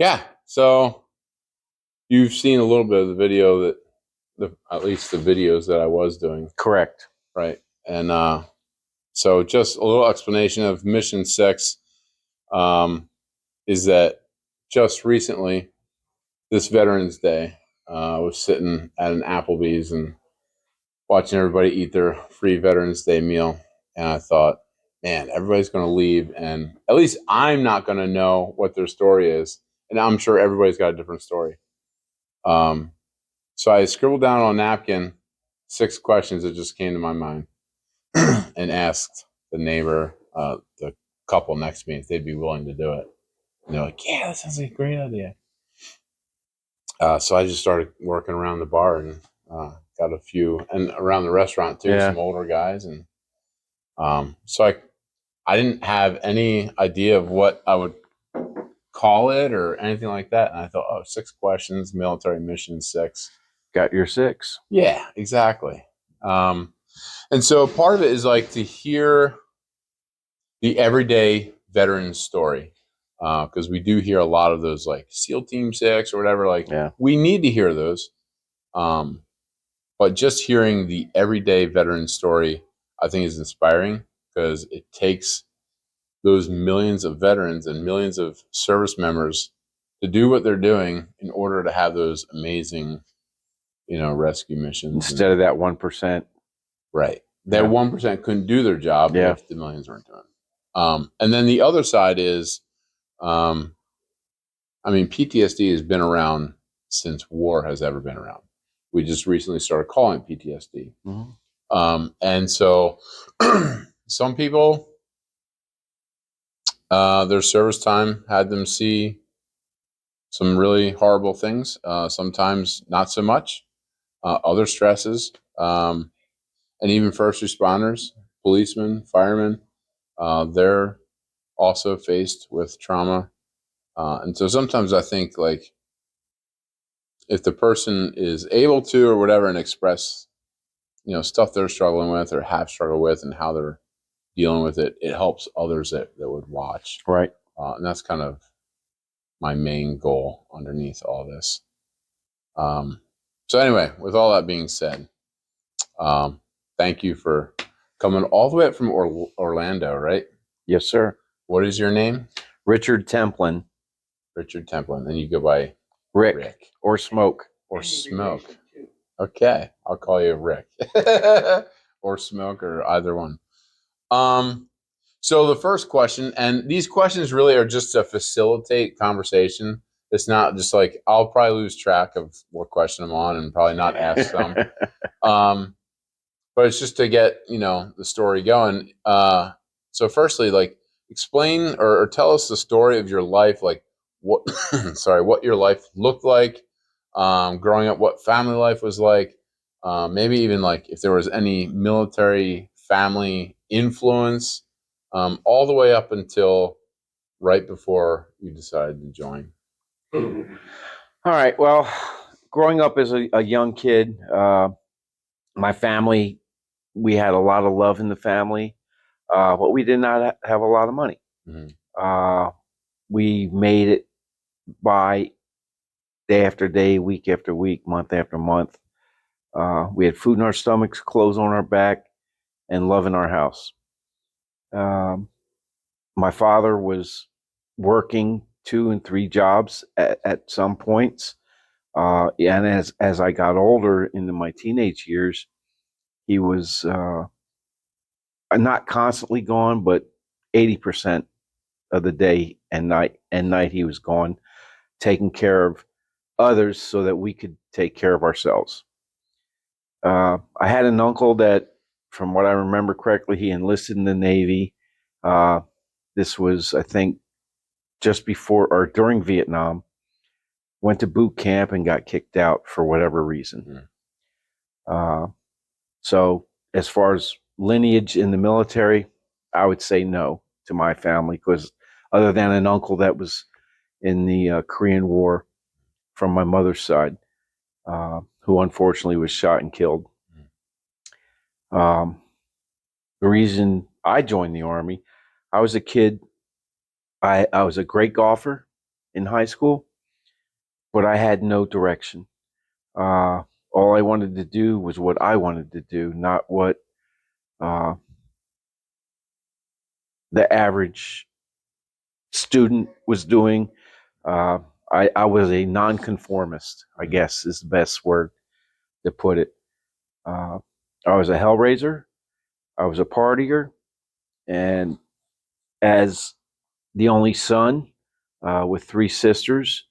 Yeah. So you've seen a little bit of the video at least the videos that I was doing, Correct. right? And so just a little explanation of Mission 6 is that just recently, this Veterans Day, I was sitting at an Applebee's and watching everybody eat their free Veterans Day meal. And I thought, man, everybody's going to leave. And at least I'm not going to know what their story is. And I'm sure everybody's got a different story. So I scribbled down on a napkin 6 questions that just came to my mind and asked the neighbor, the couple next to me, if they'd be willing to do it. And they're like, yeah, that sounds like a great idea. So I just started working around the bar and got a few, and around the restaurant too, some older guys. And so I didn't have any idea of what I would call it or anything like that. And I thought, oh, 6 questions, military mission 6. Got your 6. Yeah, exactly. And so part of it is like to hear the everyday veteran story. Because we do hear a lot of those, like SEAL Team 6 or whatever. Like, we need to hear those. But just hearing the everyday veteran story, I think, is inspiring because it takes those millions of veterans and millions of service members to do what they're doing in order to have those amazing, rescue missions. Instead of that 1%. Right. That 1% couldn't do their job if the millions weren't doing it. And then the other side is, PTSD has been around since war has ever been around. We just recently started calling it PTSD. Mm-hmm. And so some people, their service time had them see some really horrible things, sometimes not so much, other stresses, and even first responders, policemen, firemen, they're also faced with trauma. And so sometimes I think, like, if the person is able to or whatever and express, stuff they're struggling with or have struggled with and how they're dealing with it, it helps others that would watch. Right. And that's kind of my main goal underneath all this. So anyway, with all that being said, thank you for coming all the way up from Orlando, right? Yes, sir. What is your name? Richard Templin. Richard Templin. And you go by Rick. Or Smoke. Or Smoke. Okay. I'll call you Rick. Or Smoke, or either one. So the first question, and these questions really are just to facilitate conversation. It's not just like, I'll probably lose track of what question I'm on and probably not ask some. But it's just to get, the story going. So firstly, like, explain or tell us the story of your life, like what, what your life looked like, growing up, what family life was like, maybe even like if there was any military family influence, all the way up until right before you decided to join. All right. Well, growing up as a young kid, my family, we had a lot of love in the family, but we did not have a lot of money. Mm-hmm. We made it by day after day, week after week, month after month. We had food in our stomachs, clothes on our back, and love in our house. My father was working 2 and 3 jobs at some points. And as I got older into my teenage years, he was not constantly gone, but 80% of the day and night he was gone, taking care of others so that we could take care of ourselves. I had an uncle that, from what I remember correctly, he enlisted in the Navy. This was, I think, just before or during Vietnam. Went to boot camp and got kicked out for whatever reason. So as far as lineage in the military, I would say no to my family, because other than an uncle that was in the Korean War from my mother's side, who unfortunately was shot and killed. The reason I joined the Army, I was a kid. I was a great golfer in high school. but I had no direction. All I wanted to do was what I wanted to do, not what uh, the average student was doing. Uh, I was a nonconformist, I guess is the best word to put it. Uh, I was a hellraiser. I was a partier, and as the only son with three sisters,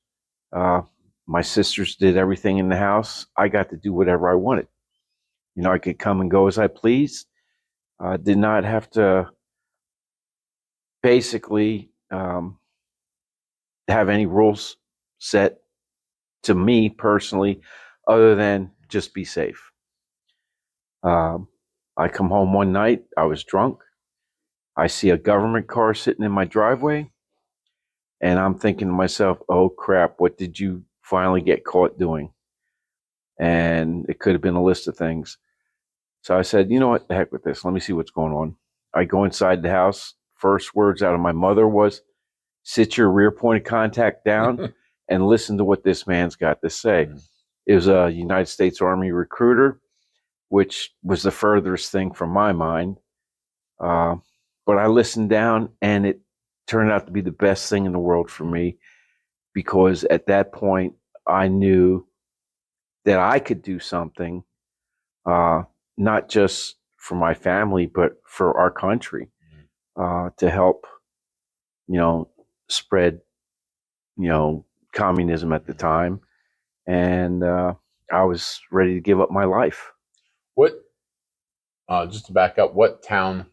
uh, my sisters did everything in the house. I got to do whatever I wanted. You know, I could come and go as I pleased. Did not have to basically have any rules set to me personally, other than just be safe. Um, I come home one night. I was drunk. I see a government car sitting in my driveway, and I'm thinking to myself, "Oh crap! What did you finally get caught doing?" And it could have been a list of things. So I said, "You know what? The heck with this. Let me see what's going on." I go inside the house. First words out of my mother was, "Sit your rear point of contact down and listen to what this man's got to say." It was a United States Army recruiter, which was the furthest thing from my mind. Uh, but I listened down, and it turned out to be the best thing in the world for me, because at that point, I knew that I could do something, uh, not just for my family, but for our country, to help, you know, spread, you know, communism at the time. And I was ready to give up my life. What? Just to back up, what town,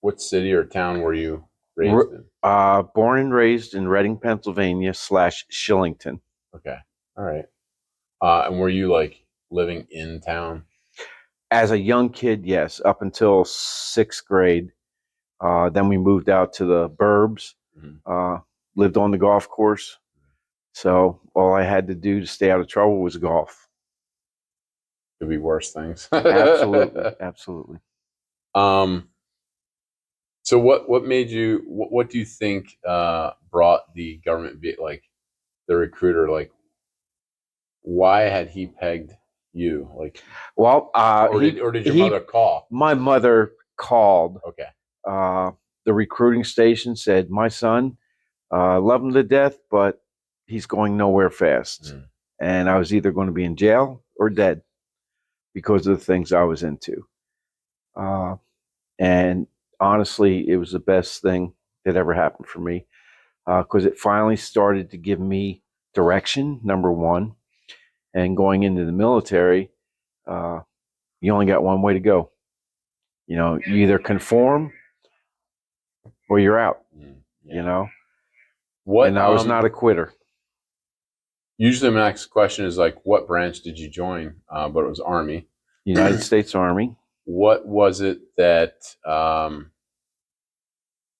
what city or town were you raised in? Born and raised in Reading, Pennsylvania / Shillington. Okay, all right. And were you like living in town? As a young kid, yes, up until sixth grade. Then we moved out to the burbs, Mm-hmm. lived on the golf course. So all I had to do to stay out of trouble was golf. Could be worse things. Absolutely, absolutely. Um. So what made you? What do you think brought the government like the recruiter? Like, why had he pegged you? Like, Well, or did your mother call? my mother called. Okay. Uh, the recruiting station said, "My son, love him to death, but he's going nowhere fast." Mm. And I was either going to be in jail or dead because of the things I was into. And honestly, it was the best thing that ever happened for me, because it finally started to give me direction, number one. And going into the military, uh, you only got one way to go. You know, you either conform or you're out. Yeah. You know, What? and I was not a quitter. Usually, my next question is like, what branch did you join? But it was Army. United States Army. What was it that?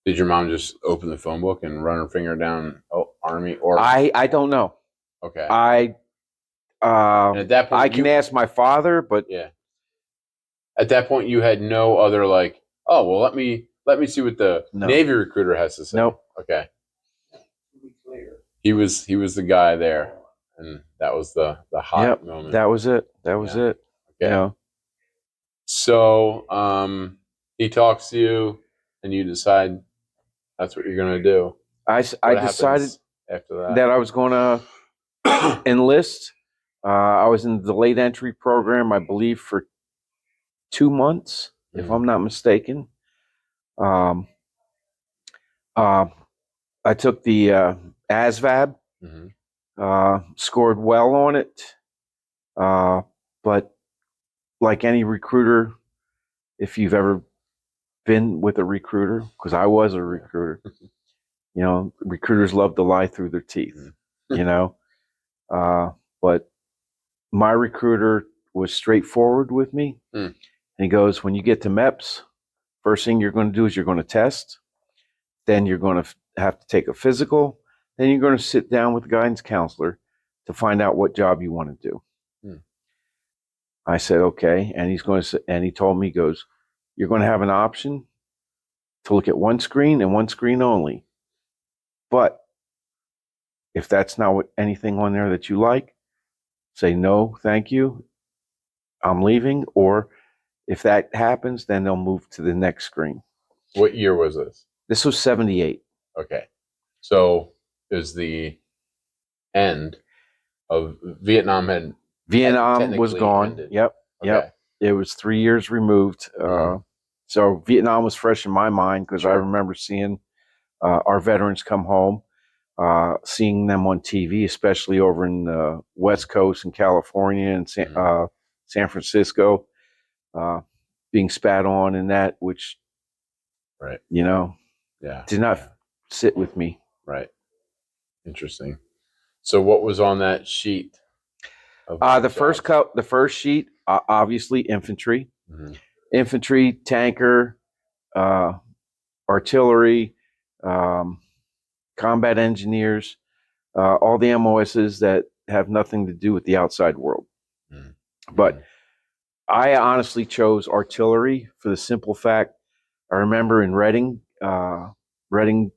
Did your mom just open the phone book and run her finger down? Oh, Army or I don't know. okay. And at that point, I can ask my father, but yeah. At that point, you had no other like. Oh well, let me see what the Navy recruiter has to say. Nope. Okay. He was the guy there, and that was the hot moment. That was it. That was it. Okay. You know. So he talks to you, and you decide that's what you're going to do. I decided after that I was going to enlist. I was in the late entry program, I believe, for 2 months, if I'm not mistaken. Um, I took the ASVAB, scored well on it, but like any recruiter, if you've ever been with a recruiter, because I was a recruiter, you know, recruiters love to lie through their teeth, you know. But my recruiter was straightforward with me. And he goes, when you get to MEPS, first thing you're going to do is you're going to test. Then you're going to have to take a physical. Then you're going to sit down with the guidance counselor to find out what job you want to do. I said, okay. And he told me, he goes, you're going to have an option to look at one screen and one screen only. But if that's not anything on there that you like, say no, thank you, I'm leaving. Or if that happens, then they'll move to the next screen. What year was this? This was 78. Okay. So is the end of Vietnam had Vietnam was technically gone. ended. Yep. Okay. It was 3 years removed. So Vietnam was fresh in my mind because I Sure. remember seeing our veterans come home, seeing them on TV, especially over in the West Coast in California and San Francisco, being spat on and that, which, Right. Yeah. did not sit with me. Right. Interesting. So what was on that sheet? The first sheet, obviously infantry, infantry, tanker, artillery, combat engineers, all the MOSs that have nothing to do with the outside world. But I honestly chose artillery for the simple fact I remember in Reading, Reading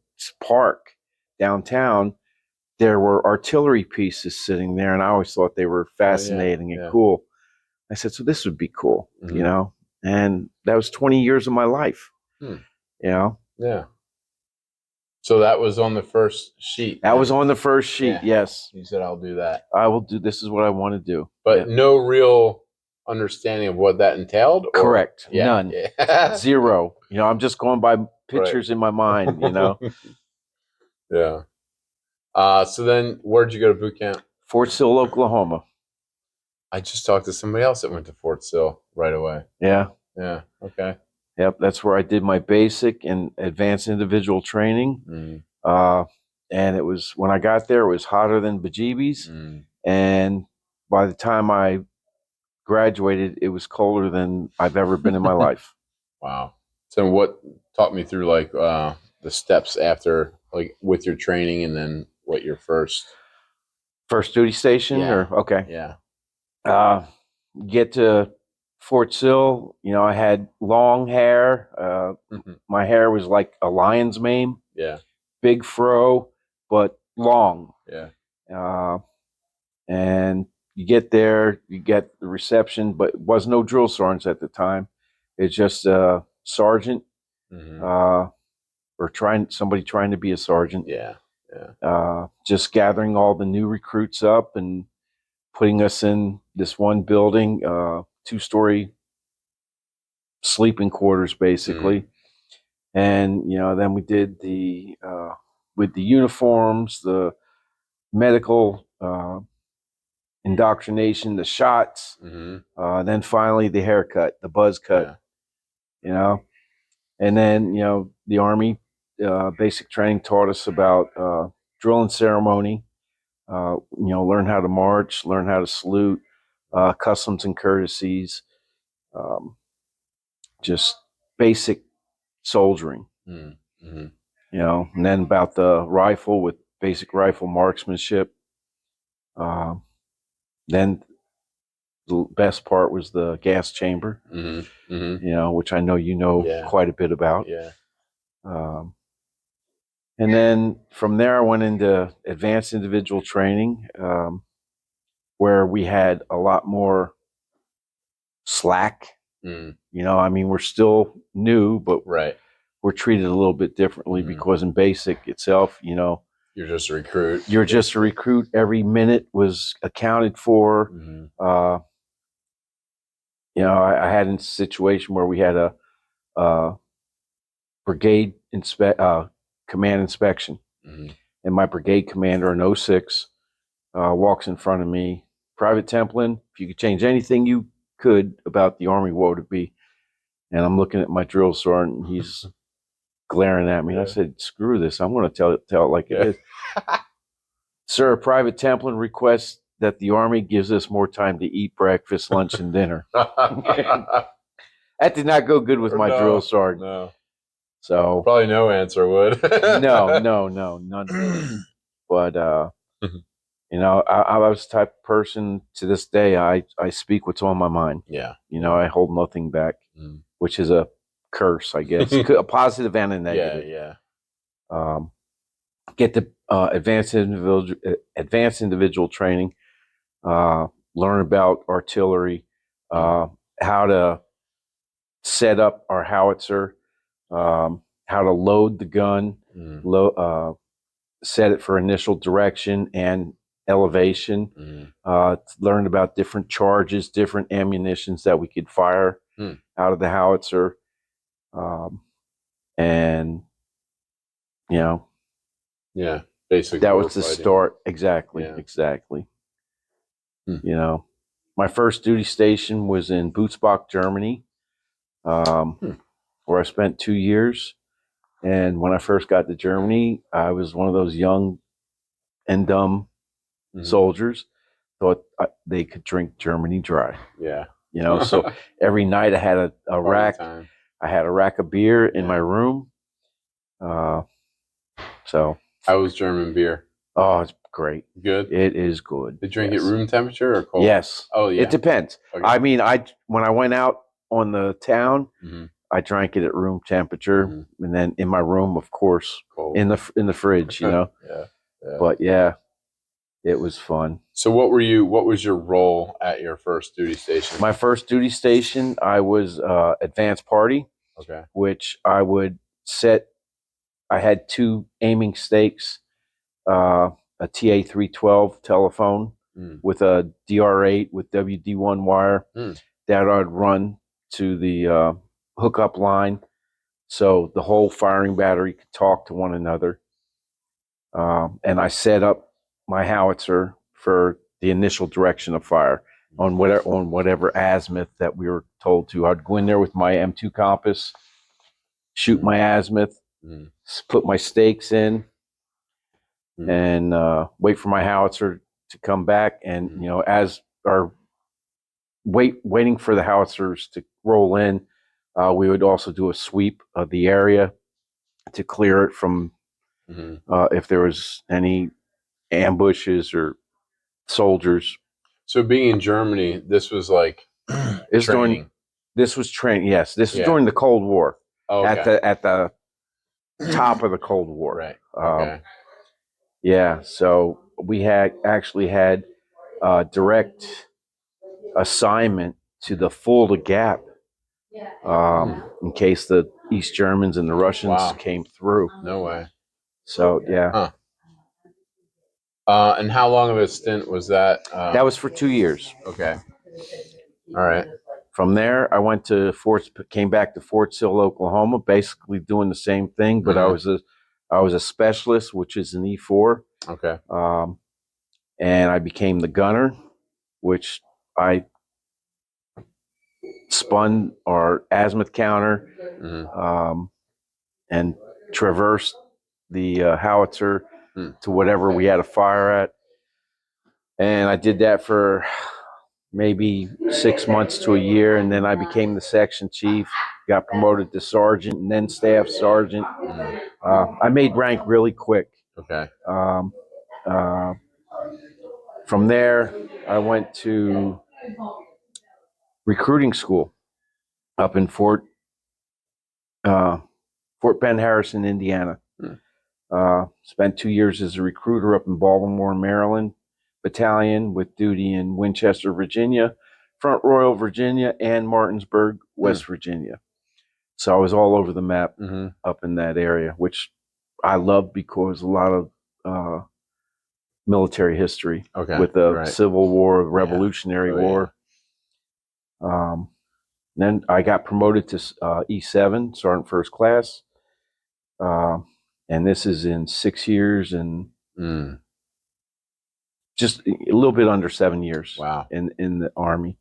Park downtown, there were artillery pieces sitting there, and I always thought they were fascinating and cool. I said, so this would be cool, and that was 20 years of my life, Yeah. So that was on the first sheet. That was on the first sheet. Yeah. Yes. You said, I'll do that. I will do. This is what I want to do. But no real understanding of what that entailed? Correct. None. Yeah. Zero. I'm just going by pictures in my mind, Yeah. So then where'd you go to boot camp? Fort Sill, Oklahoma. I just talked to somebody else that went to Fort Sill right away. Yeah. Yeah. Okay. Yep. That's where I did my basic and advanced individual training. And it was, when I got there, it was hotter than bejeebies. And by the time I graduated, it was colder than I've ever been in my life. Wow. So what, talk me through like the steps after, like with your training, and then what your first duty station? Okay. Yeah. Get to Fort Sill, I had long hair. My hair was like a lion's mane. Yeah. Big fro, but long. Yeah. And you get there, you get the reception, but it was no drill sergeants at the time. It's just a sergeant, or somebody trying to be a sergeant. Yeah. Yeah. Just gathering all the new recruits up and putting us in this one building, 2-story sleeping quarters, basically. And, then we did with the uniforms, the medical indoctrination, the shots, then finally the haircut, the buzz cut, and then, the Army basic training taught us about drill and ceremony, learn how to march, learn how to salute, customs and courtesies, just basic soldiering, and then about the rifle with basic rifle marksmanship. Then the best part was the gas chamber, which I know quite a bit about. Yeah. And then from there, I went into advanced individual training, where we had a lot more slack. We're still new, but we're treated a little bit differently because in basic itself, you're just a recruit. You're just a recruit. Every minute was accounted for. I had a situation where we had a brigade command inspection, and my brigade commander in 06 walks in front of me. Private Templin, if you could change anything you could about the Army, what would it be? And I'm looking at my drill sergeant, and he's glaring at me. And I said, screw this. I'm going to tell it like it is. Sir, Private Templin requests that the Army gives us more time to eat breakfast, lunch, and dinner. That did not go good with my drill sergeant. No. So probably no answer would. no, none. But I was the type of person, to this day, I speak what's on my mind. Yeah. I hold nothing back, which is a curse, I guess, a positive and a negative. Yeah. get the advanced individual training, learn about artillery, how to set up our howitzer, how to load the gun, set it for initial direction and elevation. Learned about different charges, different ammunitions that we could fire out of the howitzer, and Yeah, basic that was the warfighting. start. Exactly, Yeah. exactly. My first duty station was in Butzbach, Germany, where I spent 2 years. And when I first got to Germany, I was one of those young and dumb soldiers, thought they could drink Germany dry. Yeah. So every night I had a rack. Time. I had a rack of beer in my room. So how was German beer? Oh, it's great. Good. It is good. They drink it room temperature or cold? Yes. Oh yeah. It depends. Okay. I mean, when I went out on the town, I drank it at room temperature, and then in my room, of course, cold. in the fridge. Yeah. But yeah, it was fun. So what was your role at your first duty station? My first duty station, I was advanced party. Okay. Which I would set. I had 2 aiming stakes, a TA312 telephone with a DR8 with WD1 wire that I'd run to the hookup line, so the whole firing battery could talk to one another. And I set up my howitzer for the initial direction of fire on whatever azimuth that we were told to. I'd go in there with my M2 compass, shoot my azimuth, put my stakes in, and wait for my howitzer to come back. And as our waiting for the howitzers to roll in, we would also do a sweep of the area to clear it from if there was any ambushes or soldiers. So being in Germany, this was like training. This was training. Yes, this was during the Cold War. Oh, okay. At the top of the Cold War. Right. Okay. Yeah. So we actually had direct assignment to the Fulda Gap, in case the East Germans and the Russians came through. No way. So yeah. And how long of a stint was that? That was for 2 years. Okay. All right. From there, I came back to Fort Sill, Oklahoma, basically doing the same thing, but I was a specialist, which is an E4. Okay. And I became the gunner, which I spun our azimuth counter, and traversed the howitzer to whatever we had to fire at. And I did that for maybe 6 months to a year, and then I became the section chief, got promoted to sergeant, and then staff sergeant. I made rank really quick. Okay. From there, I went to recruiting school up in Fort Bend Harrison, Indiana. Spent 2 years as a recruiter up in Baltimore, Maryland battalion, with duty in Winchester, Virginia, Front Royal, Virginia, and Martinsburg, West Virginia. So I was all over the map up in that area, which I loved because a lot of military history with the Civil War, Revolutionary War. Then I got promoted to E7, Sergeant First Class. And this is in 6 years and just a little bit under 7 years. Wow. In the Army.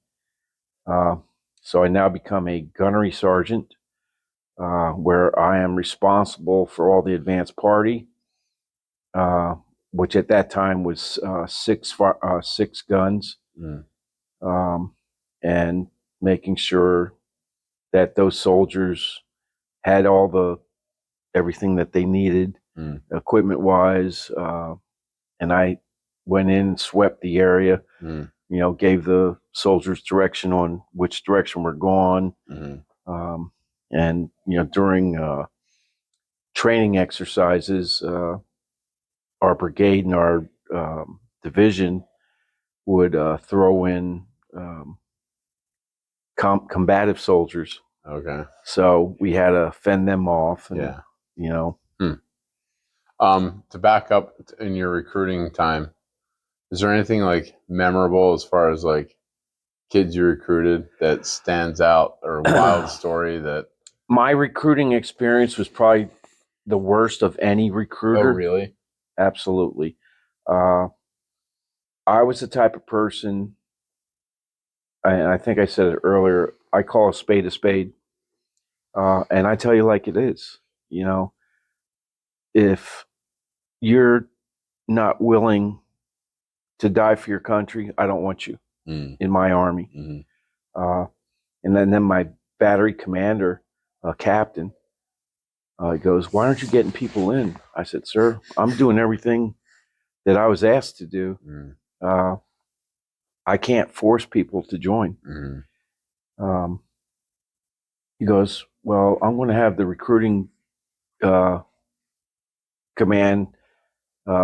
So I now become a gunnery sergeant, where I am responsible for all the advanced party, which at that time was 6 guns, and making sure that those soldiers had everything that they needed, equipment wise. And I went in, swept the area, gave the soldiers direction on which direction we're going. And during training exercises, our brigade and our division would throw in combative soldiers. Okay. So we had to fend them off. And, Yeah. you know, To back up in your recruiting time, is there anything like memorable as far as like kids you recruited that stands out, or a wild story that? my recruiting experience was probably the worst of any Oh, recruiter. really? Absolutely. Uh, I was the type of person, and I think I said it earlier, I call a spade a spade. And I tell you like it is. You know, if you're not willing to die for your country, I don't want you in my army. Mm-hmm. Uh, and then my battery commander, captain, he goes, "Why aren't you getting people in?" I said, "Sir, I'm doing everything that I was asked to do. Uh, I can't force people to join." Um, he goes, "Well, I'm going to have the recruiting uh, command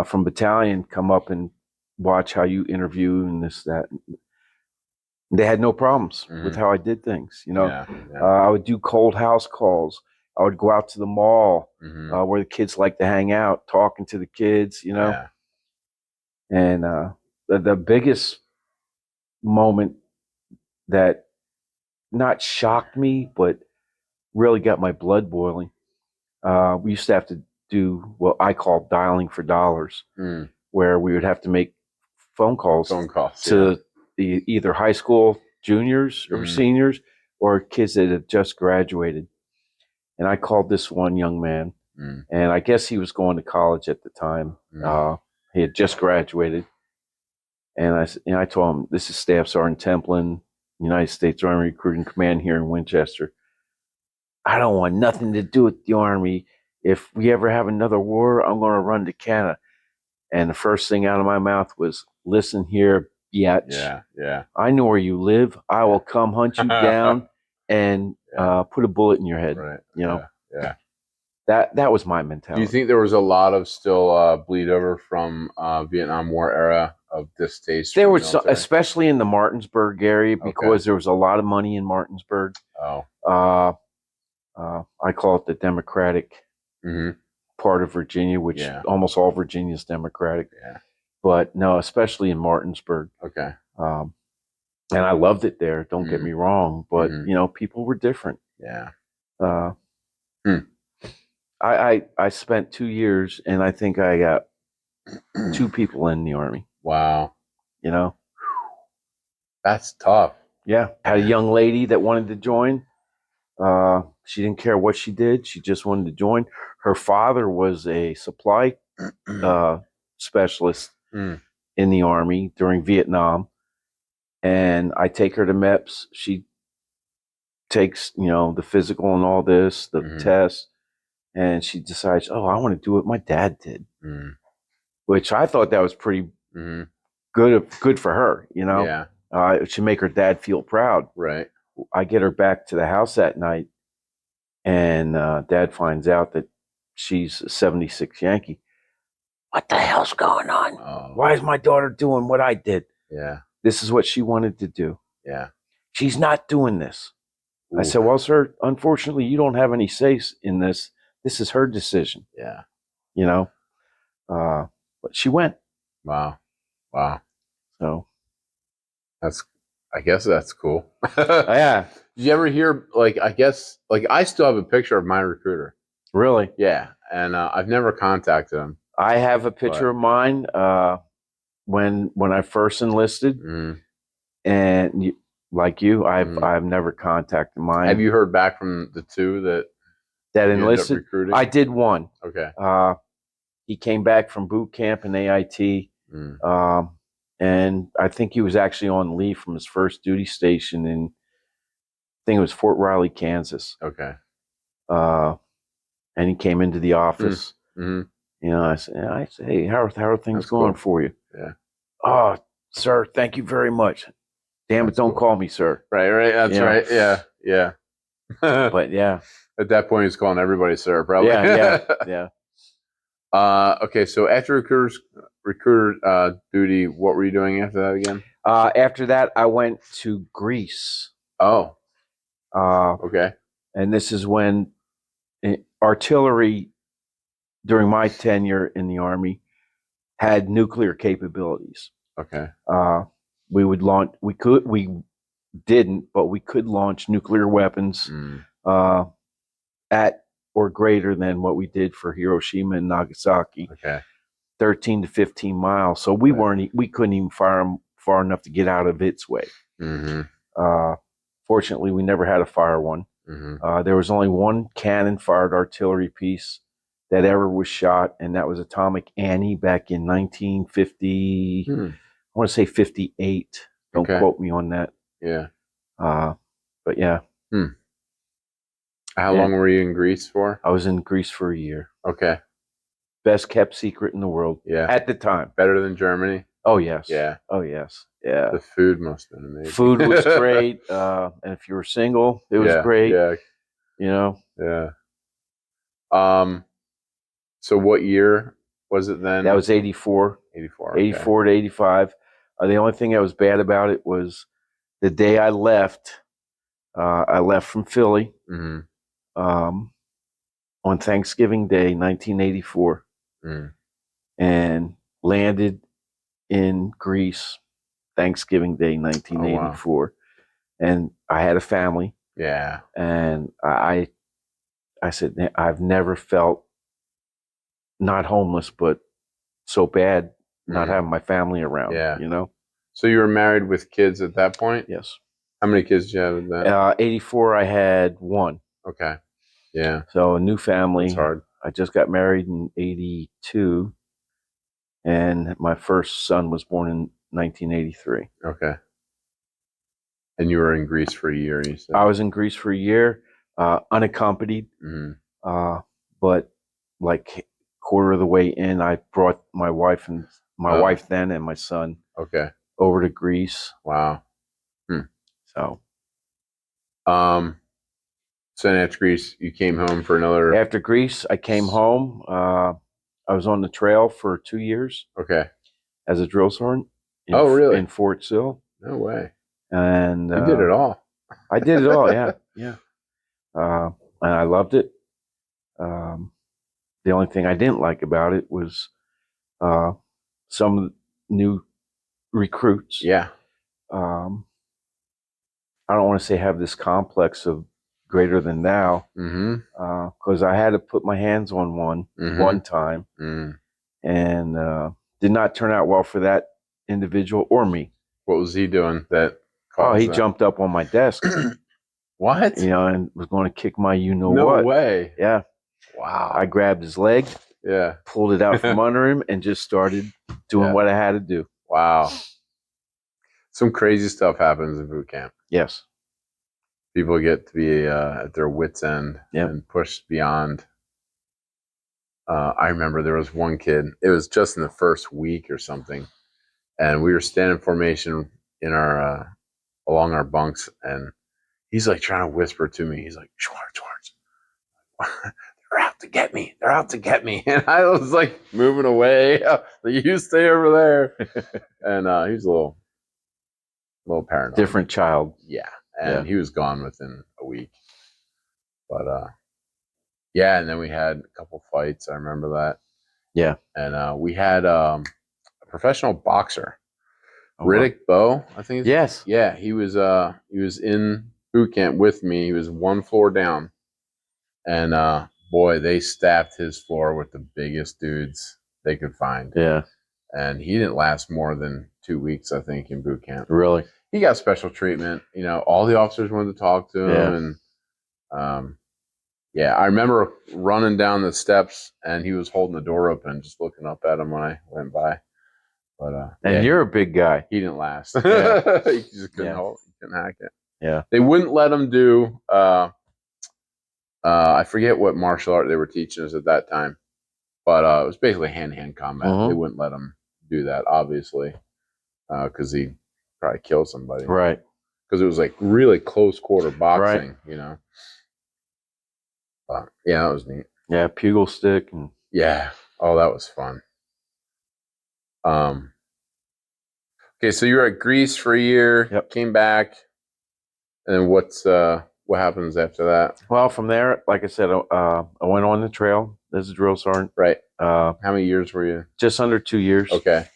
from battalion come up and watch how you interview and this, that." They had no problems with how I did things. You know, Yeah. I would do cold house calls. I would go out to the mall where the kids like to hang out, talking to the kids. You know, Yeah. and the biggest moment that not shocked me, but really got my blood boiling. We used to have to do what I call dialing for dollars, where we would have to make phone calls to either high school juniors or seniors or kids that had just graduated. And I called this one young man, and I guess he was going to college at the time. He had just graduated. And I told him, "This is Staff Sergeant Templin, United States Army Recruiting Command here in Winchester. I don't want nothing to do with the Army. If we ever have another war, I'm going to run to Canada." And the first thing out of my mouth was, "Listen here, biatch. Yeah. I know where you live. I will come hunt you down and put a bullet in your head." Right. You know, Yeah. that was my Do mentality. you think there was a lot of still bleed over from Vietnam War era of distaste? There for was, military? especially in the Martinsburg area, because there was a lot of money in Martinsburg. Oh. I call it the Democratic part of Virginia, which almost all Virginia is Democratic. Yeah. But no, especially in Martinsburg. Okay. And I loved it there. Don't get me wrong, but you know, people were different. Yeah. I spent 2 years, and I think I got 2 people in the Army. Wow. You know, that's tough. Yeah, had a young lady that wanted to join. She didn't care what she did; she just wanted to join. Her father was a supply specialist in the Army during Vietnam, and I take her to MEPS. She takes, you know, the physical and all this, the test, and she decides, "Oh, I want to do what my dad did," which I thought that was pretty good for her. You know, it should make her dad feel proud. Right. I get her back to the house that night, and Dad finds out that she's a '76 Yankee. What the hell's going on? Oh. Why is my daughter doing what I did? Yeah. This is what she wanted to do. Yeah. She's not doing this. Ooh. I said, "Well, sir, unfortunately, you don't have any say in this. This is her decision." Yeah. You know, but she went. Wow. So I guess that's cool. Yeah. Did you ever hear, like, I guess, like, I still have a picture of my recruiter. Really? Yeah. And I've never contacted him. I have a picture of mine when I first enlisted, and like you, I've never contacted mine. Have you heard back from the 2 that enlisted? Recruiting? I did one. Okay. He came back from boot camp in AIT, and I think he was actually on leave from his first duty station in, I think it was Fort Riley, Kansas. Okay. And he came into the office. You know, I said, "Hey, how are things going for you?" Yeah. "Oh, sir, thank you very much." "Damn it, don't call me sir." Right. That's right. Yeah. But yeah. At that point, he's calling everybody sir, probably. Yeah. Okay, so after recruiter duty, what were you doing after that again? After that, I went to Greece. Oh, Uh, okay. and this is when artillery during my tenure in the Army had nuclear capabilities. Okay. We would launch. We didn't, but we could launch nuclear weapons at or greater than what we did for Hiroshima and Nagasaki. Okay. 13 to 15 miles. So we couldn't even fire them far enough to get out of its way. Mm-hmm. Fortunately, we never had to fire one. Mm-hmm. There was only one cannon fired artillery piece that ever was shot, and that was Atomic Annie back in 1950. I want to say 58. Don't quote me on that. Yeah. But yeah. How long were you in Greece for? I was in Greece for a year. Okay. Best kept secret in the world. Yeah. At the time. Better than Germany? Oh, yes. Yeah. Oh, yes. Yeah. The food must have been amazing. Food was great. And if you were single, it was great. Yeah. You know? Yeah. So what year was it then? That was 84. 84. Okay. 84 to 85. The only thing that was bad about it was the day I left from Philly on Thanksgiving Day, 1984, and landed in Greece Thanksgiving Day, 1984. Oh, wow. And I had a family. Yeah. And I said, I've never felt not homeless, but so bad not having my family around. Yeah. You know? So you were married with kids at that point? Yes. How many kids did you have at that? 84, I had one. Okay. Yeah. So a new family. That's hard. I just got married in 82, and my first son was born in 1983. Okay. And you were in Greece for a year, you said? I was in Greece for a year, unaccompanied. But like quarter of the way in, I brought my wife and wife then and my son over to Greece. Wow. So after Greece, you came home for another... After Greece, I came home. I was on the trail for 2 years. Okay. As a drill sergeant. Really? In Fort Sill. No way. And you did it all. I did it all. Yeah. Yeah. And I loved it. The only thing I didn't like about it was some new recruits. Yeah. I don't want to say have this complex of greater than thou, because I had to put my hands on one time, and did not turn out well for that individual or me. What was he doing that caused he jumped up on my desk. What? You know, and was going to kick my No what. way. Yeah. Wow. I grabbed his leg, pulled it out from under him, and just started doing what I had to do. Wow. Some crazy stuff happens in boot camp. Yes. People get to be at their wits' end and pushed beyond. I remember there was one kid, it was just in the first week or something, and we were standing in formation in our along our bunks, and he's like trying to whisper to me. He's like, Schwartz, they're out to get me. They're out to get me. And I was like moving away. You stay over there. And he was a little paranoid. Different child. Yeah. And he was gone within a week. But yeah, and then we had a couple fights. I remember that. Yeah. And we had a professional boxer, Riddick Bowe, I think. Yes. Yeah, he was in boot camp with me. He was one floor down, and boy, they staffed his floor with the biggest dudes they could find. Yeah, and he didn't last more than 2 weeks, I think, in boot camp. Really, he got special treatment. You know, all the officers wanted to talk to him, and yeah, I remember running down the steps, and he was holding the door open, just looking up at him when I went by. But and you're a big guy. He didn't last. Yeah. He just couldn't hold. He couldn't hack it. Yeah, they wouldn't let him do. I forget what martial art they were teaching us at that time, but it was basically hand-to-hand combat. They wouldn't let him do that, obviously, because he'd probably kill somebody. Right. Because it was like really close quarter boxing, you know. Yeah, that was neat. Yeah, pugil stick and Oh, that was fun. Um, okay, so you were at Greece for a year, Yep. came back, and what happens after that? Well, from there, like I said, I went on the trail as a drill sergeant. Right. Uh, How many years were you? just under 2 years. Okay.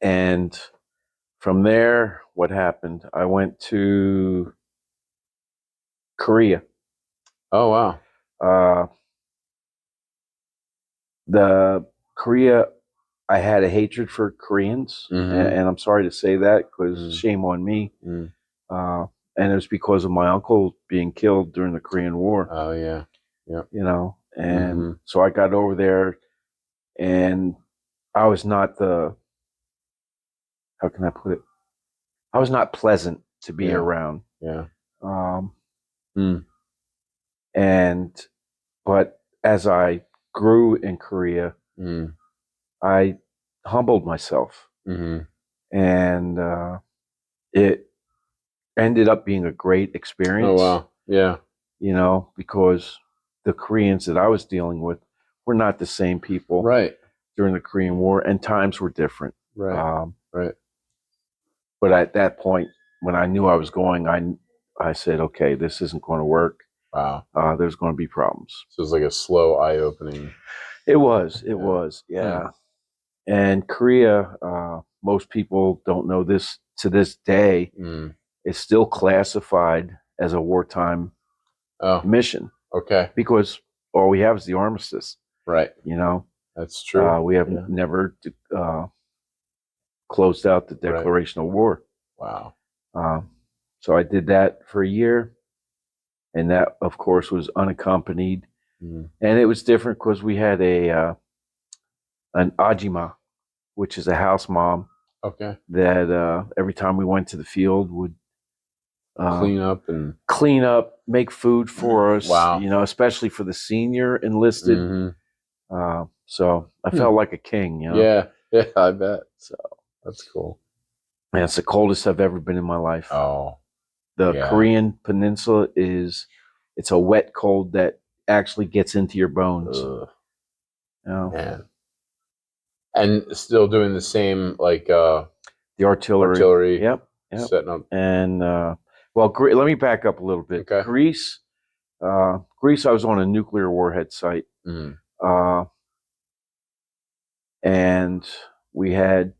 And from there, what happened? I went to Korea. Oh wow. Uh, the Korea, I had a hatred for Koreans, and I'm sorry to say that because shame on me. And it was because of my uncle being killed during the Korean War. Oh yeah. Yeah. You know, and so I got over there, and I was not the, how can I put it? I was not pleasant to be around. Yeah. Um, and but as I grew in Korea, I humbled myself, and it ended up being a great experience. Oh wow. Yeah. You know, because the Koreans that I was dealing with were not the same people Right. during the Korean War, and times were different. Right. Right. But at that point, when I knew I was going, I said, okay, this isn't going to work. Wow. There's going to be problems. So it was like a slow eye opening. It was. It was. Yeah. And Korea, most people don't know this to this day, is still classified as a wartime mission. Okay. Because all we have is the armistice. Right. You know, that's true. We have never closed out the declaration of war. Wow. So I did that for a year, and that, of course, was unaccompanied, and it was different because we had an ajima, which is a house mom. Okay. That every time we went to the field would clean up, make food for us. Wow. You know, especially for the senior enlisted. So I felt like a king. You know? Yeah. Yeah, I bet. So that's cool. And it's the coldest I've ever been in my life. Oh. The Korean Peninsula it's a wet cold that actually gets into your bones. Ugh. You know? Man. And still doing the same, like the artillery. Yep. Setting up. And well, let me back up a little bit. Okay. Greece, I was on a nuclear warhead site, and we had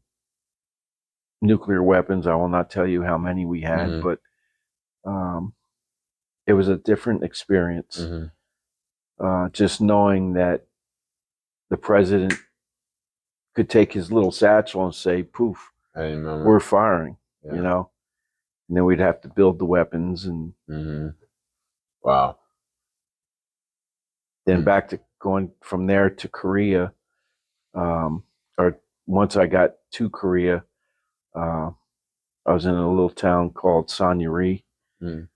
nuclear weapons. I will not tell you how many we had, but it was a different experience. Just knowing that the president could take his little satchel and say, "Poof, we're firing," you know, and then we'd have to build the weapons and. Wow. Then back to going from there to Korea, or once I got to Korea, I was in a little town called Sanyeri,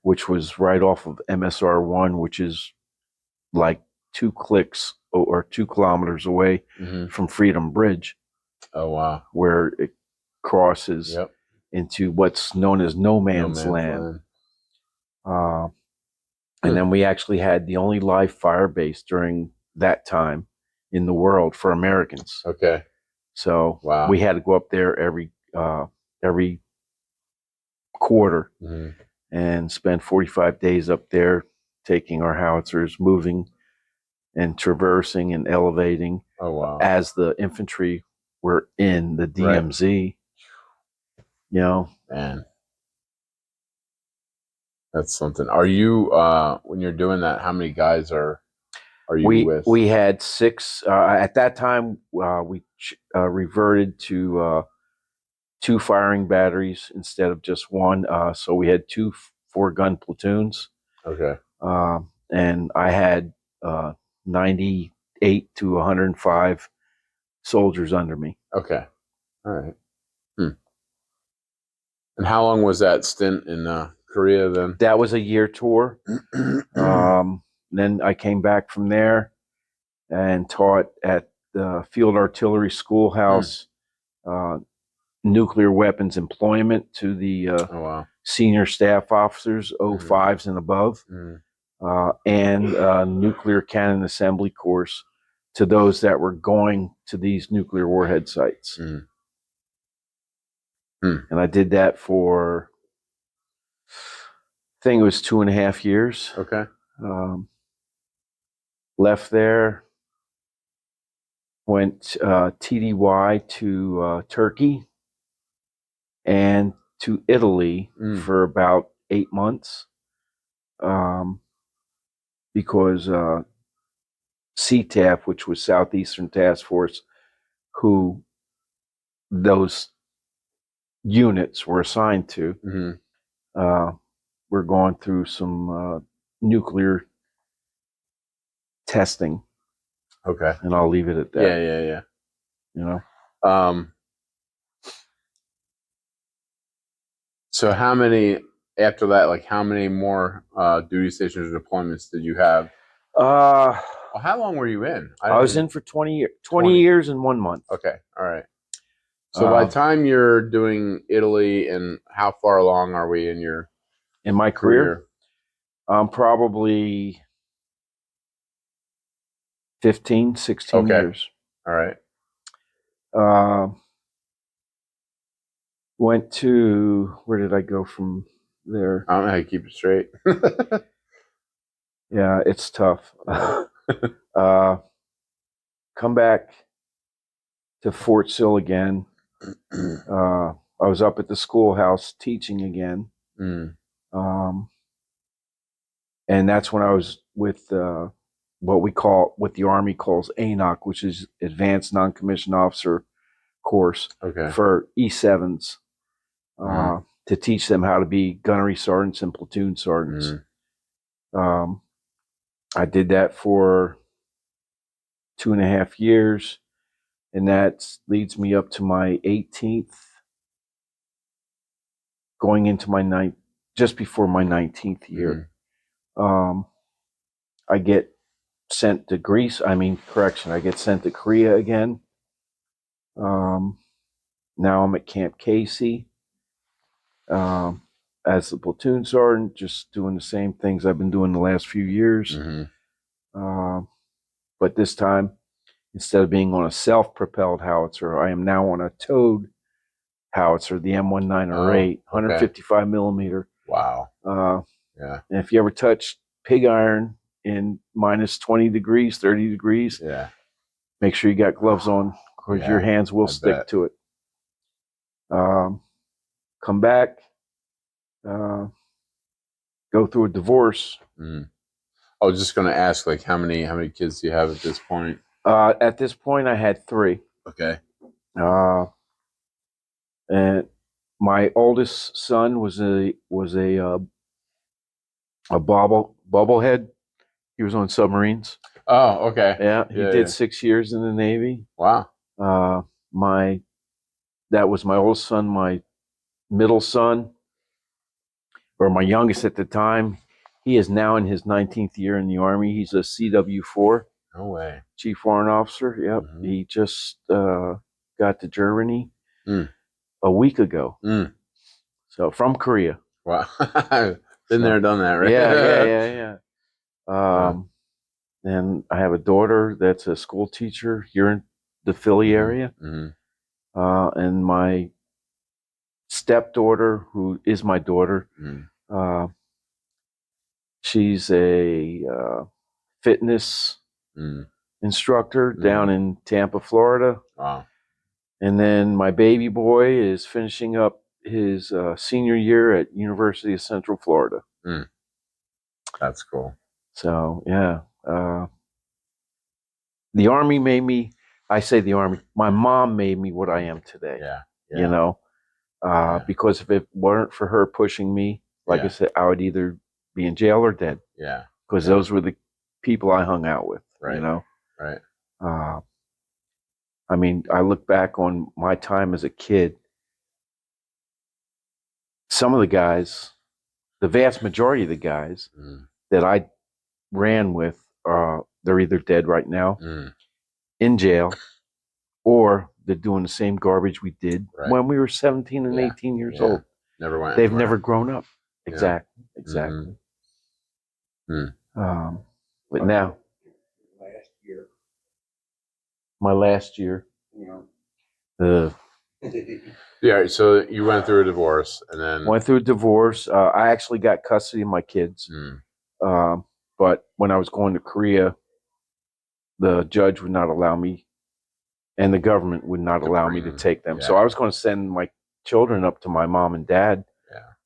which was right off of MSR1, which is like 2 clicks or 2 kilometers away from Freedom Bridge. Oh wow! Where it crosses into what's known as no man's land. And then we actually had the only live fire base during that time in the world for Americans. Okay. So we had to go up there every quarter and spend 45 days up there, taking our howitzers, moving and traversing and elevating. Oh wow! As the infantry were in the DMZ, you know, man. That's something. Are you when you're doing that? How many guys are you with? We had 6 at that time. We reverted to 2 firing batteries instead of just 1. So we had 2 4-gun platoons. Okay. And I had 98 to 105 soldiers under me. Okay. All right. And how long was that stint in Korea then? That was a year tour. Then I came back from there and taught at the Field Artillery Schoolhouse, nuclear weapons employment to the senior staff officers, 05s and above, and nuclear cannon assembly course to those that were going to these nuclear warhead sites. Mm. And I did that for, I think it was 2.5 years. Okay. Left there, went TDY to Turkey and to Italy for about 8 months, because CTAF, which was Southeastern Task Force, who those units were assigned to, we're going through some nuclear testing. Okay. And I'll leave it at that. Yeah. You know. So how many after that? Like how many more duty stations or deployments did you have? Well, how long were you in? I was in for 20 years. 20 years and 1 month. Okay. All right. So by the time you're doing Italy, and how far along are we in your in my career? Probably 15, 16 years. All right. Went to, where did I go from there? I don't know how you keep it straight. Yeah, it's tough. Come back to Fort Sill again. I was up at the schoolhouse teaching again. And that's when I was with what the Army calls ANOC, which is Advanced Non-Commissioned Officer Course, for E7s, to teach them how to be gunnery sergeants and platoon sergeants. I did that for 2.5 years, and that leads me up to my 18th, going into my just before my 19th year. I get sent to Greece. I get sent to Korea again. Now I'm at Camp Casey as the platoon sergeant, just doing the same things I've been doing the last few years. But this time, instead of being on a self-propelled howitzer, I am now on a towed howitzer, the M1908, 155 millimeter. Wow. And if you ever touch pig iron in minus 20 degrees, 30 degrees, make sure you got gloves on, because your hands will stick to it. Come back, go through a divorce. I was just going to ask, like, how many kids do you have at this point? At this point, I had 3. Okay. And my oldest son was a bobblehead. He was on submarines. Oh, okay. Yeah, he did 6 years in the Navy. Wow. That was my oldest son. My middle son, or my youngest at the time, he is now in his 19th year in the Army. He's a CW4. No way. Chief Warrant Officer. Yep. He just got to Germany a week ago. So from Korea. Wow. Been there, done that, right? Yeah. And I have a daughter that's a school teacher here in the Philly area. And my stepdaughter, who is my daughter, she's a fitness instructor down in Tampa, Florida. Wow. And then my baby boy is finishing up his senior year at University of Central Florida. That's cool. So, yeah. The Army made me, I say the Army, my mom made me what I am today. You know, because if it weren't for her pushing me, like I said, I would either be in jail or dead. Because those were the people I hung out with, you know. I mean, I look back on my time as a kid. Some of the guys, the vast majority of the guys that I ran with, they're either dead right now, in jail, or they're doing the same garbage we did when we were 17 and 18 years old. They've never grown up. Exactly. But now, my last year. Uh, Yeah. So you went through a divorce, and then went through a divorce. I actually got custody of my kids. But when I was going to Korea, the judge would not allow me, and the government would not allow me to take them. So I was going to send my children up to my mom and dad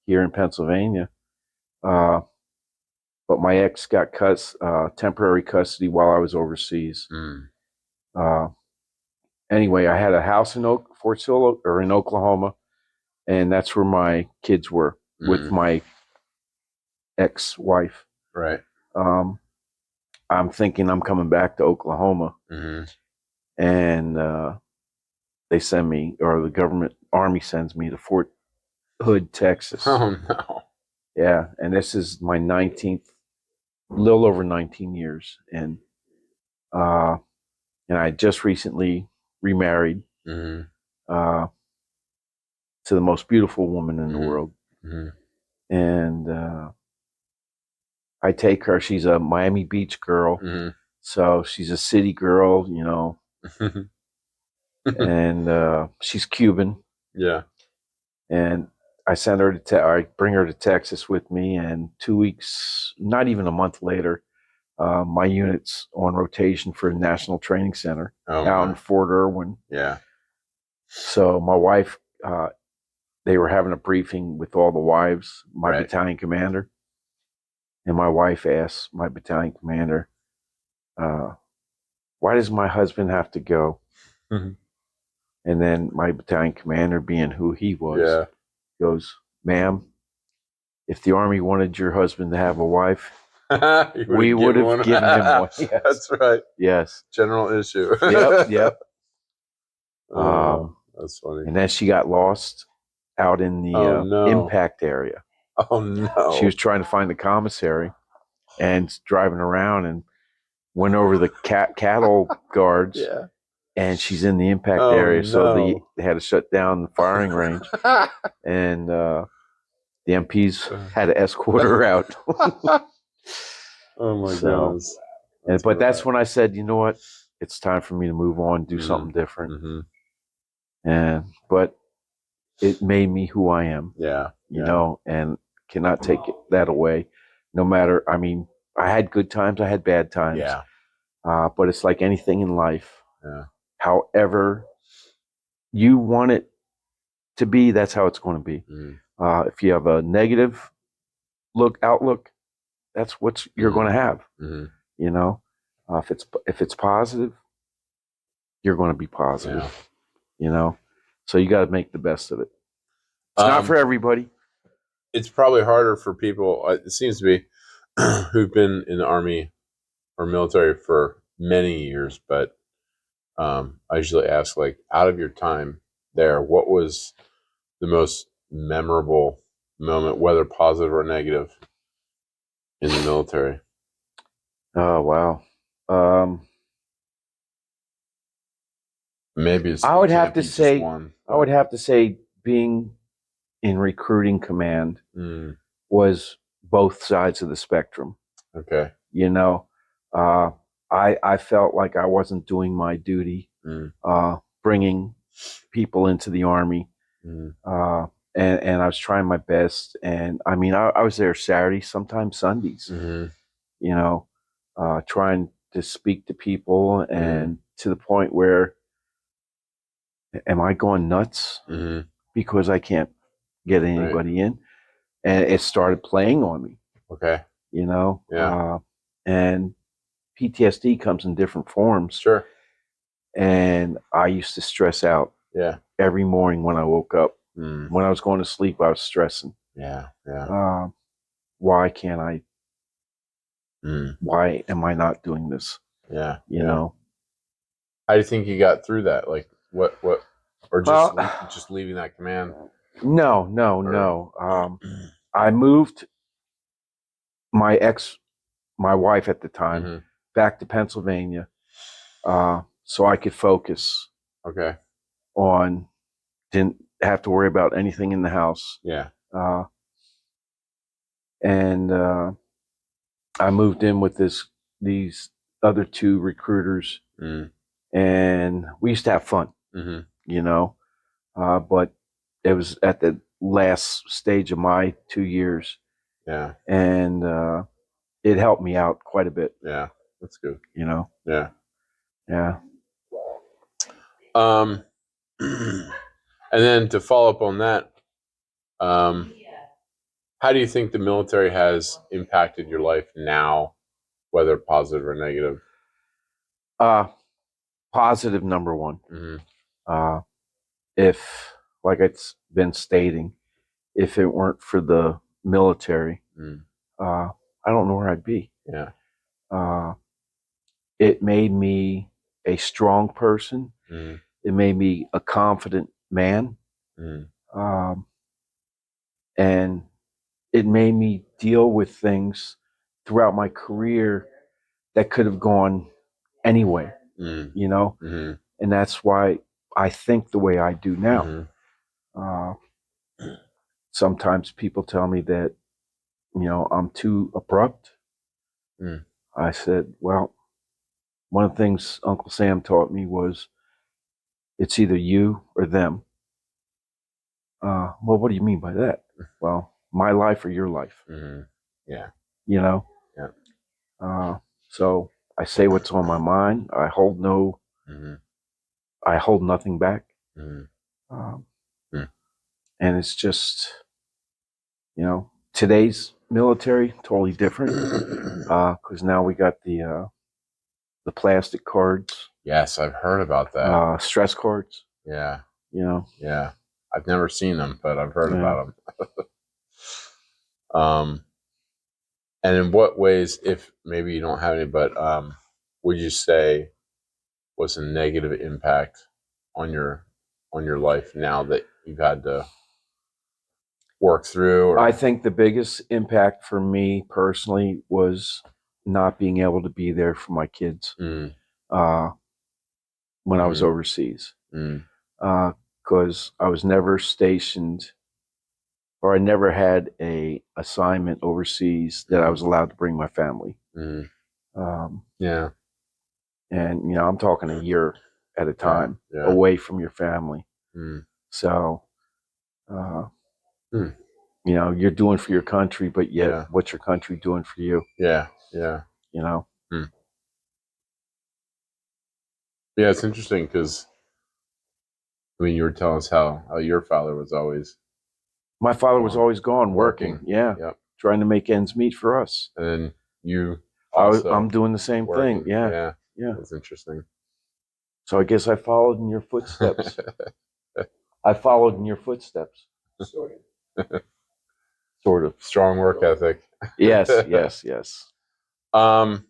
here in Pennsylvania. But my ex got temporary custody while I was overseas. Anyway, I had a house in Fort Sill or in Oklahoma, and that's where my kids were with my ex-wife. Right. I'm thinking I'm coming back to Oklahoma, and they send me, or the government Army sends me to Fort Hood, Texas. Oh no. Yeah, and this is my 19th, little over 19 years, and I just recently remarried to the most beautiful woman in the world, and I take her. She's a Miami Beach girl, so she's a city girl, you know, and she's Cuban. Yeah. And I send her to I bring her to Texas with me, and 2 weeks, not even a month later, my unit's on rotation for a National Training Center out in Fort Irwin. Yeah. So my wife, they were having a briefing with all the wives, my battalion commander, and my wife asked my battalion commander, "Why does my husband have to go?" And then my battalion commander, being who he was, goes, "Ma'am, if the Army wanted your husband to have a wife, we would have given him one." Yes. That's right. Yes. General issue. Yep. That's funny. And then she got lost out in the impact area. Oh no. She was trying to find the commissary and driving around and went over the cattle guards. Yeah. And she's in the impact area, so they had to shut down the firing range, and the MPs had to escort her out. Oh my goodness! But that's when I said, you know what, it's time for me to move on, do something different. But it made me who I am. Yeah, you know, and cannot take that away. No matter, I mean, I had good times, I had bad times. Yeah. But it's like anything in life. Yeah. However you want it to be, that's how it's going to be. If you have a negative outlook, that's what you're going to have. You know, if it's positive, you're going to be positive. Yeah. You know, so you got to make the best of it. It's not for everybody. It's probably harder for people. It seems to be who've been in the Army or military for many years, but I usually ask, like, out of your time there, what was the most memorable moment, whether positive or negative, in the military? Oh wow. Maybe it's, I would have to say being in recruiting command was both sides of the spectrum. Okay. You know, I felt like I wasn't doing my duty, bringing people into the Army, and I was trying my best. And I mean, I was there Saturdays, sometimes Sundays. You know, trying to speak to people, and to the point where, am I going nuts because I can't get anybody in? And it started playing on me. Okay. You know? Yeah. And PTSD comes in different forms. Sure. And I used to stress out. Yeah. Every morning when I woke up. When I was going to sleep, I was stressing. Yeah. Yeah. Why can't I? Why am I not doing this? Yeah. You know? How do you think you got through that? Like, what, or just leaving that command? No. I moved my wife at the time, back to Pennsylvania, so I could focus. Okay. On, didn't have to worry about anything in the house. Yeah. And I moved in with these other two recruiters, and we used to have fun, Mm-hmm. you know. But it was at the last stage of my 2 years, Yeah. and it helped me out quite a bit, Yeah. That's good. you know. Yeah. Yeah. Um, and then to follow up on that, um, how do you think the military has impacted your life now, whether positive or negative? Positive number one. Mm-hmm. Uh, if, like it's been stating, if it weren't for the military, Mm. I don't know where I'd be. Yeah. Uh, it made me a strong person. Mm. It made me a confident man. Mm. Um, and it made me deal with things throughout my career that could have gone anyway, Mm. you know? Mm-hmm. And that's why I think the way I do now. Mm-hmm. Uh, sometimes people tell me that, I'm too abrupt. Mm. I said, well, one of the things Uncle Sam taught me was it's either you or them. Well, what do you mean by that? Well, my life or your life, Mm-hmm. Yeah. you know? Yeah. Uh, so I say what's on my mind. Mm-hmm. I hold nothing back. Mm-hmm. Um, Mm. and it's just, today's military, totally different. Because now we got the plastic cards, Yes, I've heard about that. stress cards, Yeah. you know? Yeah. I've never seen them, but I've heard Yeah. about them. And in what ways, if maybe you don't have any, but would you say was a negative impact on your life now that you've had to work through? Or I think the biggest impact for me personally was not being able to be there for my kids mm, uh, when I was mm, overseas. mm, Because I was never stationed, or I never had a assignment overseas that I was allowed to bring my family. mm, Um, yeah, and I'm talking a year at a yeah, time yeah, away from your family. mm, So, uh, mm, you're doing for your country, but yet yeah, what's your country doing for you? yeah, yeah, You know, mm. Yeah. It's interesting because I mean, you were telling us how your father was always my father was gone always gone working. working. Yeah, Yep. trying to make ends meet for us. And then you I'm also doing the same thing. working. Yeah, Yeah, yeah. that's interesting. So I guess I followed in your footsteps. I followed in your footsteps. Sort of. Strong work ethic. Yes, yes, yes. um,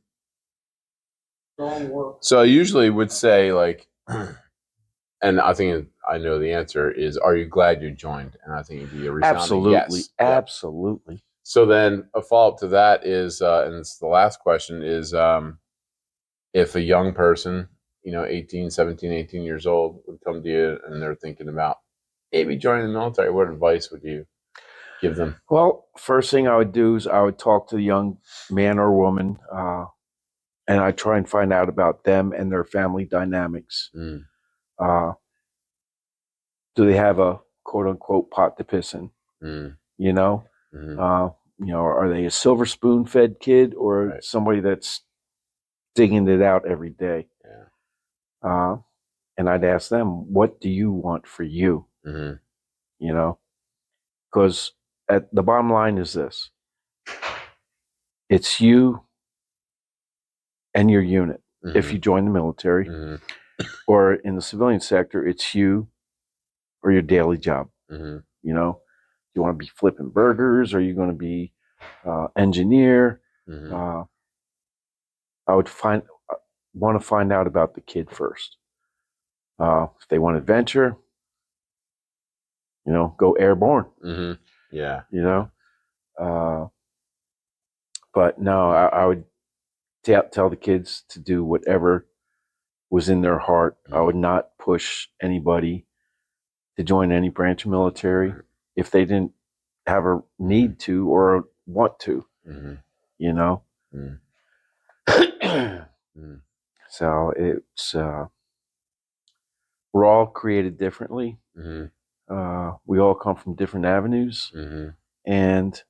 so I usually would say like, and I think I know the answer is, are you glad you joined? And I think it'd be a resounding Absolutely, yes. Yep. absolutely. So then a follow up to that is, and it's the last question is, if a young person, 18, 17, 18 years old would come to you and they're thinking about maybe joining the military, what advice would you give them? Well, first thing I would do is I would talk to the young man or woman, and I try and find out about them and their family dynamics. Mm, Uh, do they have a quote unquote pot to piss in? mm, You know, mm, uh, are they a silver spoon fed kid or right. somebody that's digging it out every day? Yeah. Uh, and I'd ask them, what do you want for you? Mm, You know, because at the bottom line is this: it's you and your unit. If mm, you join the military, mm, or in the civilian sector, it's you or your daily job. mm, You know, you want to be flipping burgers, or you going to be engineer. mm, Uh, I would want to find out about the kid first. If they want adventure, go airborne. mm, yeah. You Yeah. know, uh, but no, I would tell the kids to do whatever was in their heart. I would Mm, not push anybody to join any branch of military if they didn't have a mm, need to or want to, mm, you know. mm, mm. So it's we're all created differently. Mm-hmm. We all come from different avenues, Mm-hmm. and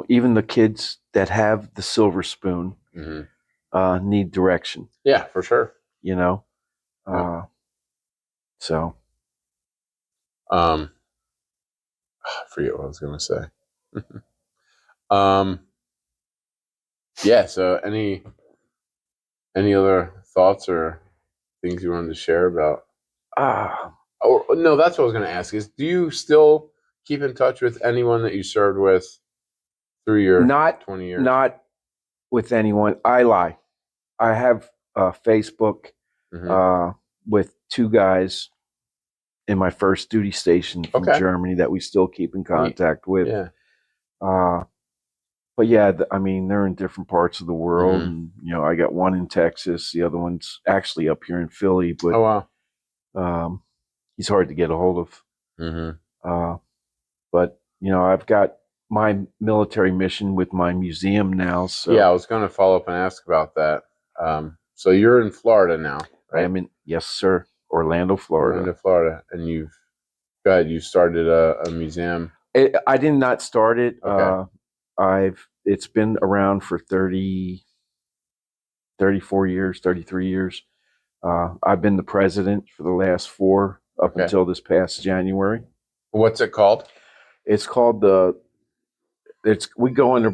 even the kids that have the silver spoon need direction. Yeah, for sure. Yeah. So I forget what I was going to say. um, yeah. So any other thoughts or things you wanted to share about? Oh no, that's what I was going to ask. Is do you still keep in touch with anyone that you served with through your not 20 years? not with anyone. I lie. I have Facebook with two guys in my first duty station from Germany that we still keep in contact with. Yeah. But yeah, I mean, they're in different parts of the world, and I got one in Texas. The other one's actually up here in Philly, but Oh wow. He's hard to get a hold of. Mm-hmm. But I've got my military mission with my museum now. So yeah, I was going to follow up and ask about that. So you're in Florida now, right? I am in, yes, sir, Orlando, Florida. And you started a museum. I did not start it. Okay. It's been around for 34 years, 33 years. I've been the president for the last 4 up until this past January. What's it called? It's called we go under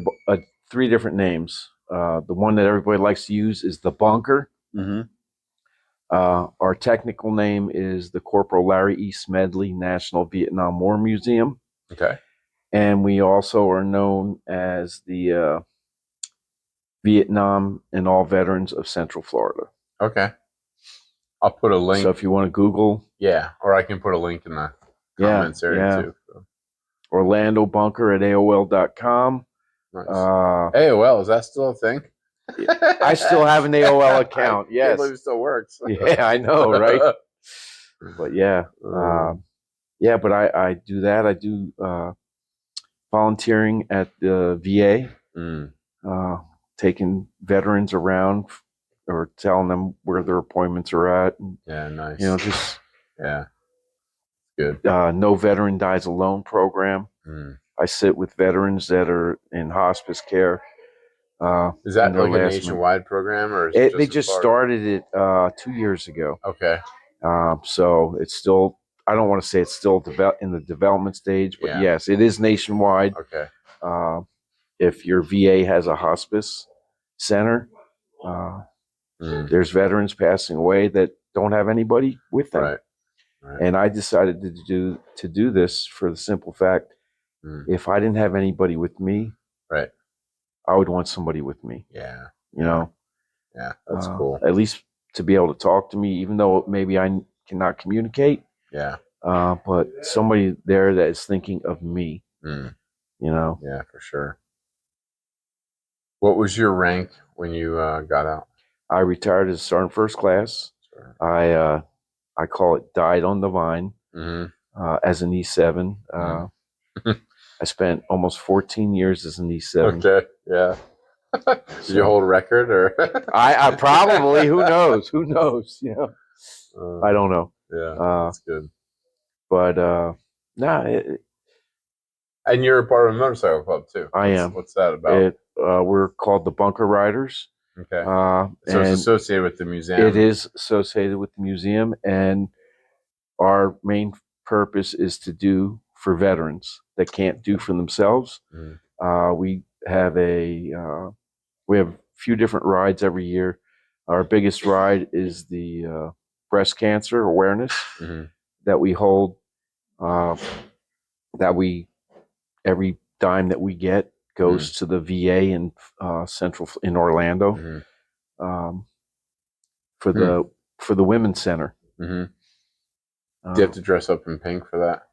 3 different names. The one that everybody likes to use is the Bunker. Mm-hmm. Our technical name is the Corporal Larry E. Smedley National Vietnam War Museum. Okay. And we also are known as the Vietnam and All Veterans of Central Florida. Okay. I'll put a link. So if you want to Google. Yeah, or I can put a link in the comments area too. So. Orlando Bunker at AOL.com. Nice. AOL, is that still a thing? I still have an AOL account. Yes. I can't believe it still works. Yeah, I know, right? But yeah. But I do that. I do volunteering at the VA, taking veterans around or telling them where their appointments are at. Yeah, nice. Just good. No Veteran Dies Alone program. I sit with veterans that are in hospice care. Is that like a nationwide program, or is they just started it 2 years ago? Okay. So it's still. I don't want to say it's still in the development stage, but yes, it is nationwide. Okay. If your VA has a hospice center, there's veterans passing away that don't have anybody with them. Right. And I decided to do this for the simple fact, if I didn't have anybody with me, right, I would want somebody with me. Yeah. Yeah, that's cool. At least to be able to talk to me, even though maybe I cannot communicate. Yeah. But somebody there that is thinking of me. Yeah, for sure. What was your rank when you got out? I retired as Sergeant First Class. Sure. I call it died on the vine. As an E7. I spent almost 14 years as an E7. Okay, yeah. Did you hold a record, or? I probably. Who knows? Who knows? I don't know. Yeah, that's good. But and you're a part of a motorcycle club too. I am. What's that about? We're called the Bunker Riders. Okay. So it's associated with the museum. It is associated with the museum, and our main purpose is to do for veterans that can't do for themselves. We have a few different rides every year. Our biggest ride is the breast cancer awareness that we hold. Every dime that we get goes to the VA in Orlando for the Women's Center. Do you have to dress up in pink for that?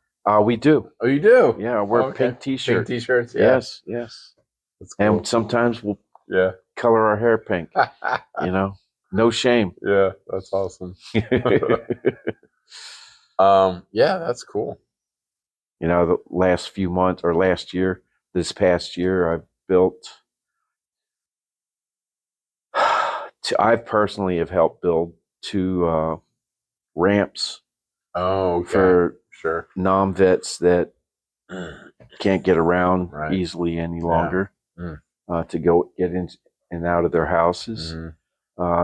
We do. Oh, you do? Yeah, wear pink T-shirts. Pink T-shirts. Yeah. Yes. That's cool. And sometimes we'll color our hair pink. No shame. Yeah, that's awesome. Yeah, that's cool. The last few months or this past year, I've built. I personally have helped build to ramps Oh, okay. for Sure. non-vets that can't get around Right. easily any longer Mm. to get in and out of their houses. Mhm.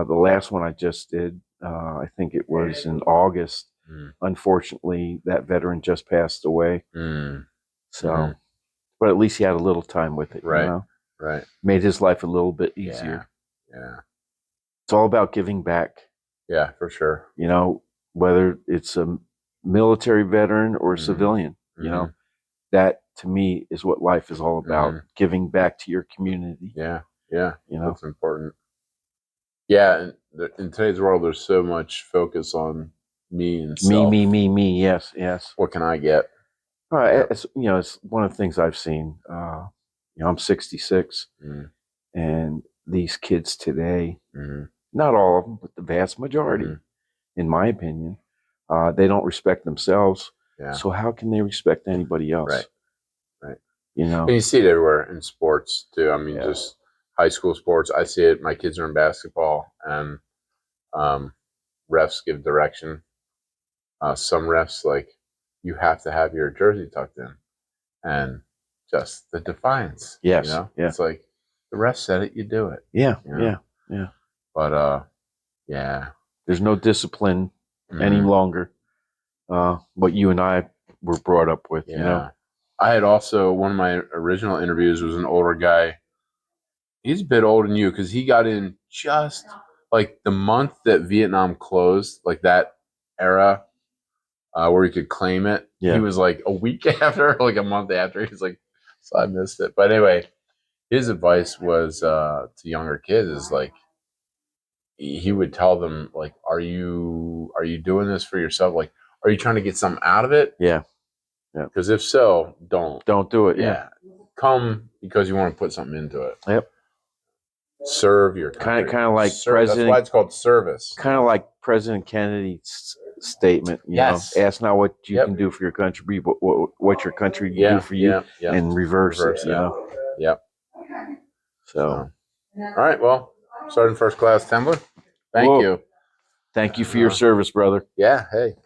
The last one I just did, I think it was in August. Mm. Unfortunately, that veteran just passed away. Mm. So, Mhm. but at least he had a little time with it, Right. you know? Right. Made his life a little bit easier. Yeah. It's all about giving back, Yeah, for sure. you know, whether it's a military veteran or a Mhm. civilian, you know, that to me is what life is all about, giving back to your community. Yeah. Yeah. You know, That's important. Yeah. And in today's world, there's so much focus on me and self. me. Yes, yes. What can I get? Right. It's, you know, it's one of the things I've seen. You know, I'm 66, Mm. and these kids today, Mhm. not all of them, but the vast majority, Mhm. in my opinion, they don't respect themselves. Yeah. So how can they respect anybody else? Right. Right. You know, And you see it everywhere in sports too. I mean, Yeah. just high school sports. I see it. My kids are in basketball, and um, refs give direction. Some refs like you have to have your jersey tucked in, and just the defiance. Yes, You know, yeah. it's like the ref said it, you do it. Yeah, You know? yeah. But yeah. There's no discipline any Mhm. longer. What you and I were brought up with, Yeah. you know. I had also one of my original interviews was an older guy. He's a bit older than you because he got in just like the month that Vietnam closed, like that era where he could claim it. Yeah. He was like a week after, like a month after. He's like, so I missed it. But anyway, his advice was to younger kids is like he would tell them like, are you doing this for yourself? Like, are you trying to get something out of it? Yeah. Yeah. Because if so, don't do it. Yeah, come because you want to put something into it. Yep. Serve your country. Kind of like That's why it's called service. Kind of like President Kennedy's statement. You Yes. know, ask not what you Yep. can do for your country, but what your country can do for you, and reverse it. You know. Yep. So, all right. Well, Sergeant First Class Templin, thank you. Thank you for your service, brother. Yeah. Hey.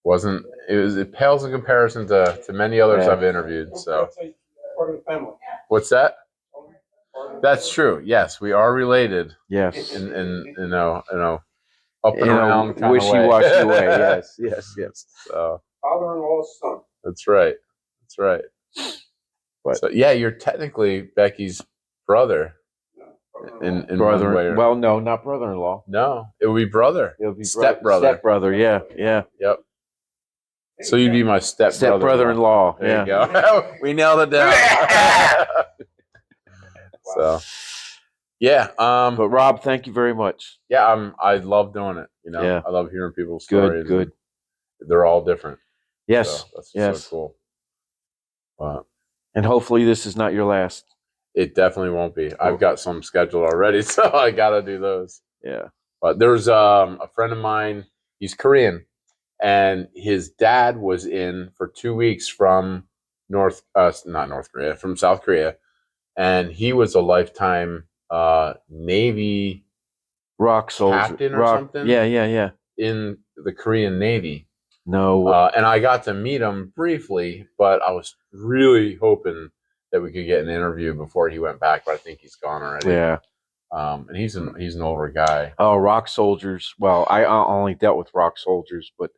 It pales in comparison to many others I've interviewed. So, what's that? That's true. Yes, we are related. Yes. In you know, up and In around a kind of wishy-washy way. Yes. So Father-in-law's son. that's right. That's right. But so yeah, you're technically Becky's brother. In brother, one way. Well, no, not brother-in-law. No, it would be brother. It would be stepbrother. Stepbrother. Yeah. Yep. So you'd be my stepbrother-in-law. There Yeah. you go. We nailed it down. So, yeah. But Rob, thank you very much. Yeah, I love doing it. You know, Yeah. I love hearing people's stories. Good. They're all different. Yes. So that's so cool. And hopefully this is not your last. It definitely won't be. I've got some scheduled already, so I gotta do those. Yeah. But there's a friend of mine. He's Korean, and his dad was in for 2 weeks from not North Korea, from South Korea, and he was a lifetime Navy rock soldier, captain or something. Yeah. In the Korean Navy. No. And I got to meet him briefly, but I was really hoping that we could get an interview before he went back. But I think he's gone already. Yeah. And he's an older guy. Oh, rock soldiers. Well, I only dealt with rock soldiers, but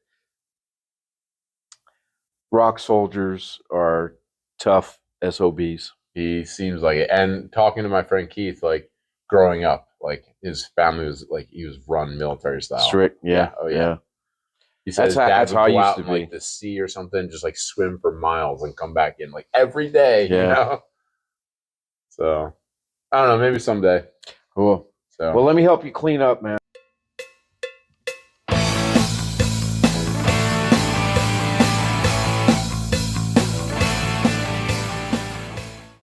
rock soldiers are tough SOBs. He seems like it. And talking to my friend Keith, like growing up, like his family was like he was run military style. Strict, yeah. Oh yeah. He said his dad would go out in like the sea or something, just like swim for miles and come back in like every day. Yeah. You know. So I don't know, maybe someday. Cool. So well, let me help you clean up, man.